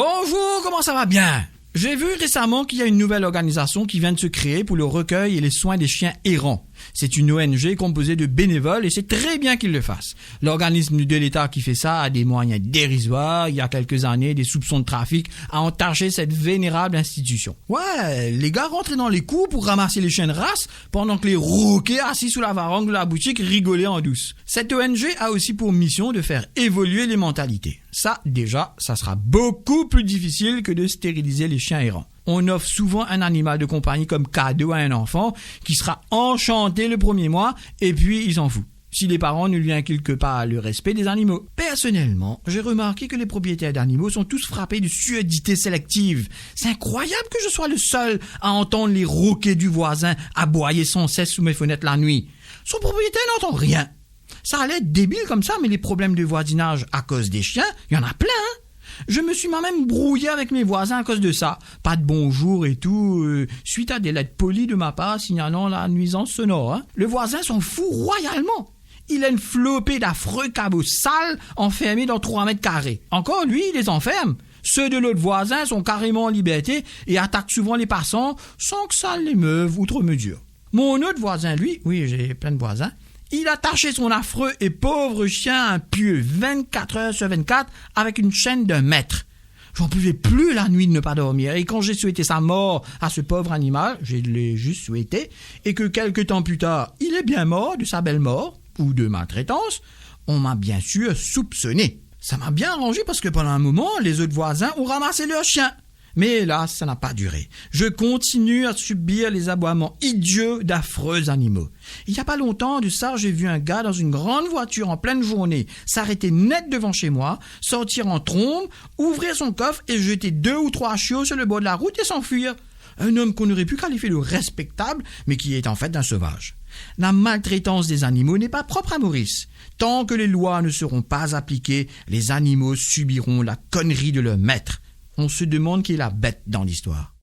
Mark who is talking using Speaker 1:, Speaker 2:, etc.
Speaker 1: Bonjour, comment ça va bien? J'ai vu récemment qu'il y a une nouvelle organisation qui vient de se créer pour le recueil et les soins des chiens errants. C'est une ONG composée de bénévoles et c'est très bien qu'ils le fassent. L'organisme de l'État qui fait ça a des moyens dérisoires. Il y a quelques années, des soupçons de trafic a entaché cette vénérable institution. Ouais, les gars rentraient dans les coups pour ramasser les chiens de race pendant que les roquets assis sous la varangue de la boutique rigolaient en douce. Cette ONG a aussi pour mission de faire évoluer les mentalités. Ça, déjà, ça sera beaucoup plus difficile que de stériliser les chiens errants. On offre souvent un animal de compagnie comme cadeau à un enfant qui sera enchanté le premier mois et puis il s'en fout. Si les parents ne lui inculquent pas le respect des animaux. Personnellement, j'ai remarqué que les propriétaires d'animaux sont tous frappés de surdité sélective. C'est incroyable que je sois le seul à entendre les roquets du voisin aboyer sans cesse sous mes fenêtres la nuit. Son propriétaire n'entend rien. Ça allait être débile comme ça, mais les problèmes de voisinage à cause des chiens, il y en a plein, hein. Je me suis moi-même brouillé avec mes voisins à cause de ça. Pas de bonjour et tout, suite à des lettres polies de ma part signalant la nuisance sonore. Hein. Le voisin s'en fout royalement. Il a une flopée d'affreux cabots sales enfermés dans 3 mètres carrés. Encore lui, il les enferme. Ceux de l'autre voisin sont carrément en liberté et attaquent souvent les passants sans que ça l'émeuve outre mesure. Mon autre voisin, lui, oui, j'ai plein de voisins, il attachait son affreux et pauvre chien à un pieu 24 heures sur 24 avec une chaîne d'1 mètre. J'en pouvais plus la nuit de ne pas dormir et quand j'ai souhaité sa mort à ce pauvre animal, je l'ai juste souhaité, et que quelque temps plus tard, il est bien mort de sa belle mort ou de maltraitance, on m'a bien sûr soupçonné. Ça m'a bien arrangé parce que pendant un moment, les autres voisins ont ramassé leur chien. Mais hélas, ça n'a pas duré. Je continue à subir les aboiements idiots d'affreux animaux. Il n'y a pas longtemps de ça, j'ai vu un gars dans une grande voiture en pleine journée s'arrêter net devant chez moi, sortir en trombe, ouvrir son coffre et jeter 2 ou 3 chiots sur le bord de la route et s'enfuir. Un homme qu'on aurait pu qualifier de respectable, mais qui est en fait un sauvage. La maltraitance des animaux n'est pas propre à Maurice. Tant que les lois ne seront pas appliquées, les animaux subiront la connerie de leur maître. On se demande qui est la bête dans l'histoire.